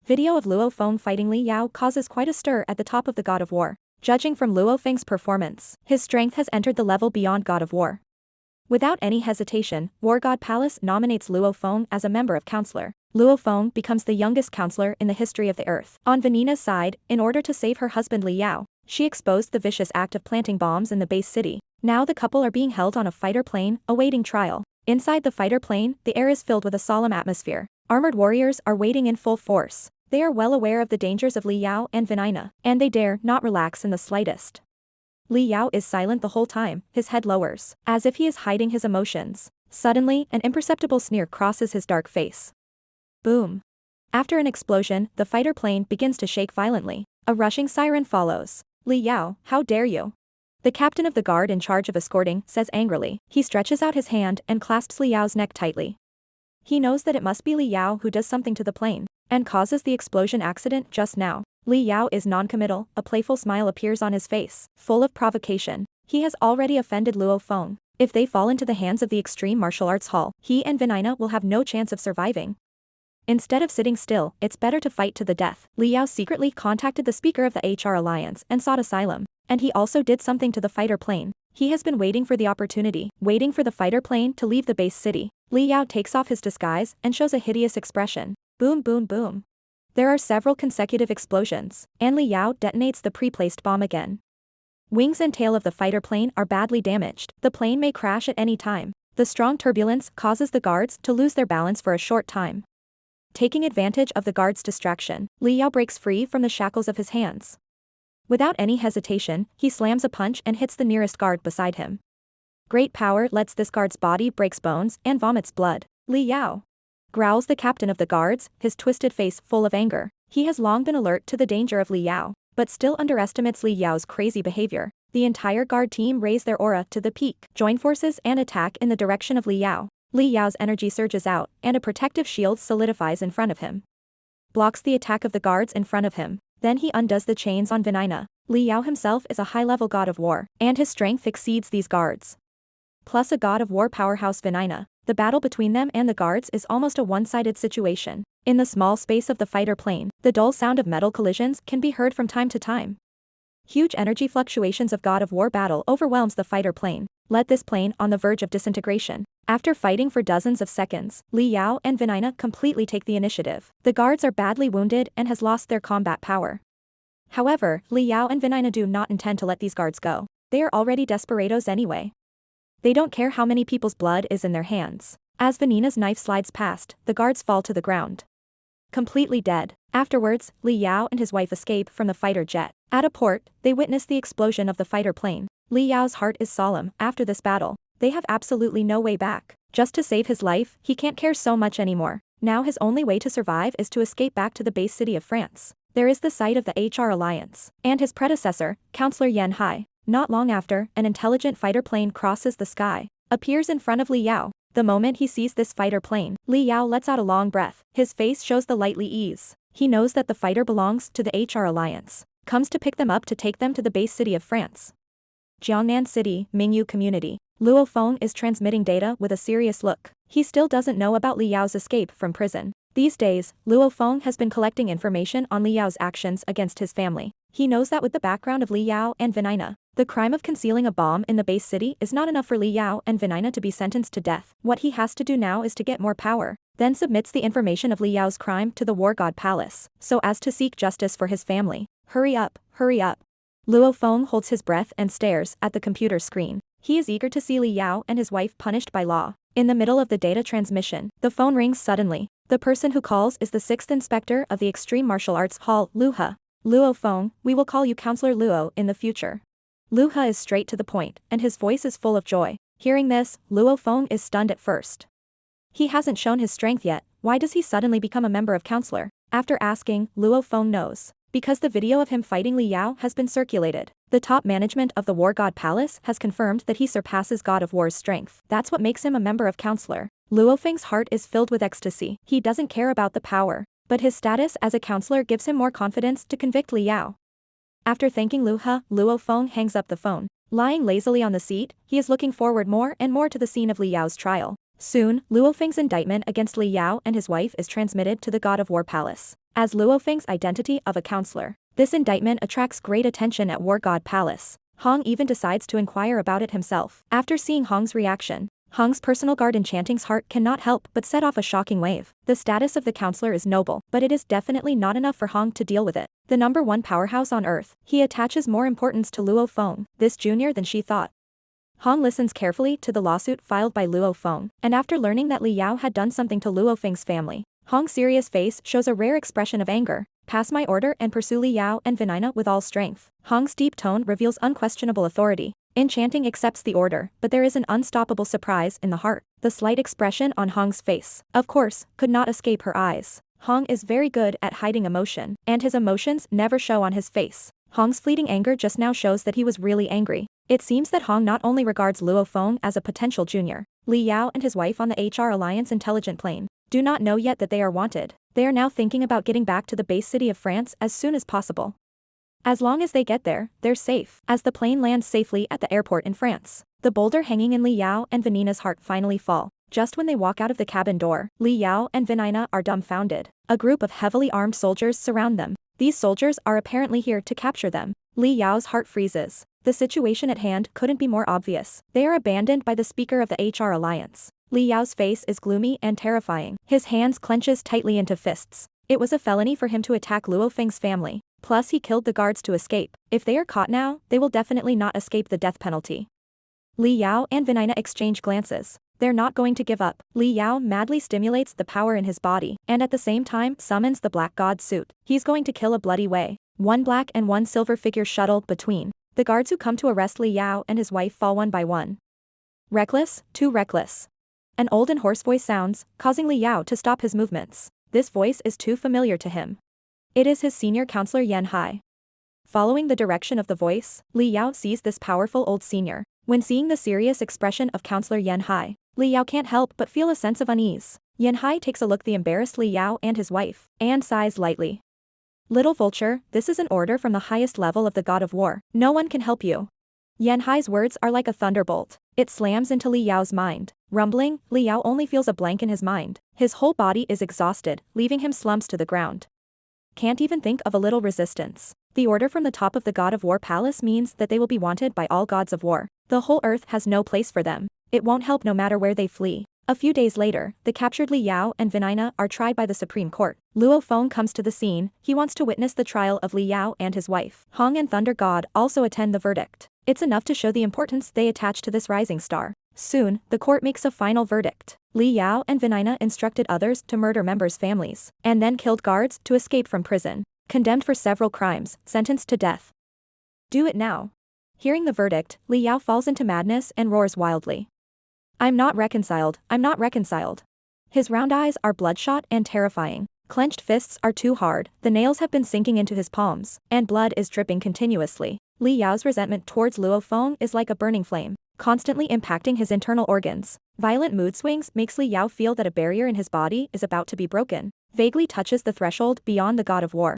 Video of Luo Feng fighting Li Yao causes quite a stir at the top of the God of War. Judging from Luo Feng's performance, his strength has entered the level beyond God of War. Without any hesitation, War God Palace nominates Luo Feng as a member of Counselor. Luo Feng becomes the youngest counselor in the history of the earth. On Vanina's side, in order to save her husband Li Yao, she exposed the vicious act of planting bombs in the base city. Now the couple are being held on a fighter plane, awaiting trial. Inside the fighter plane, the air is filled with a solemn atmosphere. Armored warriors are waiting in full force. They are well aware of the dangers of Li Yao and Vanina, and they dare not relax in the slightest. Li Yao is silent the whole time, his head lowers, as if he is hiding his emotions. Suddenly, an imperceptible sneer crosses his dark face. Boom. After an explosion, the fighter plane begins to shake violently. A rushing siren follows. Li Yao, how dare you? The captain of the guard in charge of escorting says angrily. He stretches out his hand and clasps Li Yao's neck tightly. He knows that it must be Li Yao who does something to the plane and causes the explosion accident just now. Li Yao is non-committal, a playful smile appears on his face, full of provocation. He has already offended Luo Feng. If they fall into the hands of the Extreme Martial Arts Hall, he and Vanina will have no chance of surviving. Instead of sitting still, it's better to fight to the death. Li Yao secretly contacted the speaker of the HR Alliance and sought asylum. And he also did something to the fighter plane. He has been waiting for the opportunity, waiting for the fighter plane to leave the base city. Li Yao takes off his disguise and shows a hideous expression. Boom boom boom. There are several consecutive explosions, and Li Yao detonates the pre-placed bomb again. Wings and tail of the fighter plane are badly damaged. The plane may crash at any time. The strong turbulence causes the guards to lose their balance for a short time. Taking advantage of the guard's distraction, Li Yao breaks free from the shackles of his hands. Without any hesitation, he slams a punch and hits the nearest guard beside him. Great power lets this guard's body breaks bones and vomits blood. Li Yao, growls the captain of the guards, his twisted face full of anger. He has long been alert to the danger of Li Yao, but still underestimates Li Yao's crazy behavior. The entire guard team raise their aura to the peak, join forces and attack in the direction of Li Yao. Li Yao's energy surges out, and a protective shield solidifies in front of him. Blocks the attack of the guards in front of him. Then he undoes the chains on Vanina. Li Yao himself is a high-level god of war, and his strength exceeds these guards. Plus a god of war powerhouse Vanina. The battle between them and the guards is almost a one-sided situation. In the small space of the fighter plane, the dull sound of metal collisions can be heard from time to time. Huge energy fluctuations of God of War battle overwhelms the fighter plane, led this plane on the verge of disintegration. After fighting for dozens of seconds, Li Yao and Vanina completely take the initiative. The guards are badly wounded and has lost their combat power. However, Li Yao and Vanina do not intend to let these guards go. They are already desperados anyway. They don't care how many people's blood is in their hands. As Vanina's knife slides past, the guards fall to the ground, completely dead. Afterwards, Li Yao and his wife escape from the fighter jet. At a port, they witness the explosion of the fighter plane. Li Yao's heart is solemn. After this battle, they have absolutely no way back. Just to save his life, he can't care so much anymore. Now his only way to survive is to escape back to the base city of France. There is the site of the HR Alliance, and his predecessor, Counselor Yan Hai. Not long after, an intelligent fighter plane crosses the sky, appears in front of Li Yao. The moment he sees this fighter plane, Li Yao lets out a long breath. His face shows the lightly ease. He knows that the fighter belongs to the HR Alliance. Comes to pick them up to take them to the base city of France. Jiangnan City, Mingyu Community. Luo Feng is transmitting data with a serious look. He still doesn't know about Li Yao's escape from prison. These days, Luo Feng has been collecting information on Li Yao's actions against his family. He knows that with the background of Li Yao and Vanina, the crime of concealing a bomb in the base city is not enough for Li Yao and Vanina to be sentenced to death. What he has to do now is to get more power. Then submits the information of Li Yao's crime to the War God Palace, so as to seek justice for his family. Hurry up, hurry up. Luo Feng holds his breath and stares at the computer screen. He is eager to see Li Yao and his wife punished by law. In the middle of the data transmission, the phone rings suddenly. The person who calls is the 6th Inspector of the Extreme Martial Arts Hall, Luhe. Luo Feng, we will call you Counselor Luo in the future. Luhe is straight to the point, and his voice is full of joy. Hearing this, Luo Feng is stunned at first. He hasn't shown his strength yet. Why does he suddenly become a member of Counselor? After asking, Luo Feng knows. Because the video of him fighting Li Yao has been circulated. The top management of the War God Palace has confirmed that he surpasses God of War's strength. That's what makes him a member of Counselor. Luo Feng's heart is filled with ecstasy. He doesn't care about the power, but his status as a counselor gives him more confidence to convict Li Yao. After thanking Luhe, Luo Feng hangs up the phone. Lying lazily on the seat, he is looking forward more and more to the scene of Li Yao's trial. Soon, Luo Feng's indictment against Li Yao and his wife is transmitted to the God of War Palace. as Luo Feng's identity of a counselor. This indictment attracts great attention at War God Palace. Hong even decides to inquire about it himself. After seeing Hong's reaction, Hong's personal guard Enchanting's heart cannot help but set off a shocking wave. The status of the counselor is noble, but it is definitely not enough for Hong to deal with it. The #1 powerhouse on Earth, he attaches more importance to Luo Feng, this junior, than she thought. Hong listens carefully to the lawsuit filed by Luo Feng, and after learning that Li Yao had done something to Luo Feng's family, Hong's serious face shows a rare expression of anger. Pass my order and pursue Li Yao and Venina with all strength. Hong's deep tone reveals unquestionable authority. Enchanting accepts the order, but there is an unstoppable surprise in the heart. The slight expression on Hong's face, of course, could not escape her eyes. Hong is very good at hiding emotion, and his emotions never show on his face. Hong's fleeting anger just now shows that he was really angry. It seems that Hong not only regards Luo Feng as a potential junior, Li Yao and his wife on the HR Alliance intelligent plane do not know yet that they are wanted. They are now thinking about getting back to the base city of France as soon as possible. As long as they get there, they're safe. As the plane lands safely at the airport in France, the boulder hanging in Li Yao and Venina's heart finally fall. Just when they walk out of the cabin door, Li Yao and Venina are dumbfounded. A group of heavily armed soldiers surround them. These soldiers are apparently here to capture them. Li Yao's heart freezes. The situation at hand couldn't be more obvious. They are abandoned by the speaker of the HR Alliance. Li Yao's face is gloomy and terrifying. His hands clenches tightly into fists. It was a felony for him to attack Luo Feng's family. Plus he killed the guards to escape. If they are caught now, they will definitely not escape the death penalty. Li Yao and Venina exchange glances. They're not going to give up. Li Yao madly stimulates the power in his body, and at the same time summons the Black God suit. He's going to kill a bloody way. One black and one silver figure shuttle between. The guards who come to arrest Li Yao and his wife fall one by one. Reckless, too reckless. An old and hoarse voice sounds, causing Li Yao to stop his movements. This voice is too familiar to him. It is his senior counselor Yan Hai. Following the direction of the voice, Li Yao sees this powerful old senior. When seeing the serious expression of Counselor Yan Hai, Li Yao can't help but feel a sense of unease. Yan Hai takes a look at the embarrassed Li Yao and his wife, and sighs lightly. Little vulture, this is an order from the highest level of the God of War. No one can help you. Yan Hai's words are like a thunderbolt. It slams into Li Yao's mind. Rumbling, Li Yao only feels a blank in his mind. His whole body is exhausted, leaving him slumps to the ground. Can't even think of a little resistance. The order from the top of the God of War palace means that they will be wanted by all gods of war. The whole earth has no place for them. It won't help no matter where they flee. A few days later, the captured Li Yao and Venina are tried by the Supreme Court. Luo Feng comes to the scene. He wants to witness the trial of Li Yao and his wife. Hong and Thunder God also attend the verdict. It's enough to show the importance they attach to this rising star. Soon, the court makes a final verdict. Li Yao and Venina instructed others to murder members' families, and then killed guards to escape from prison. Condemned for several crimes, sentenced to death. Do it now. Hearing the verdict, Li Yao falls into madness and roars wildly. I'm not reconciled, I'm not reconciled. His round eyes are bloodshot and terrifying. Clenched fists are too hard, the nails have been sinking into his palms, and blood is dripping continuously. Li Yao's resentment towards Luo Feng is like a burning flame, constantly impacting his internal organs. Violent mood swings makes Li Yao feel that a barrier in his body is about to be broken. Vaguely touches the threshold beyond the God of War.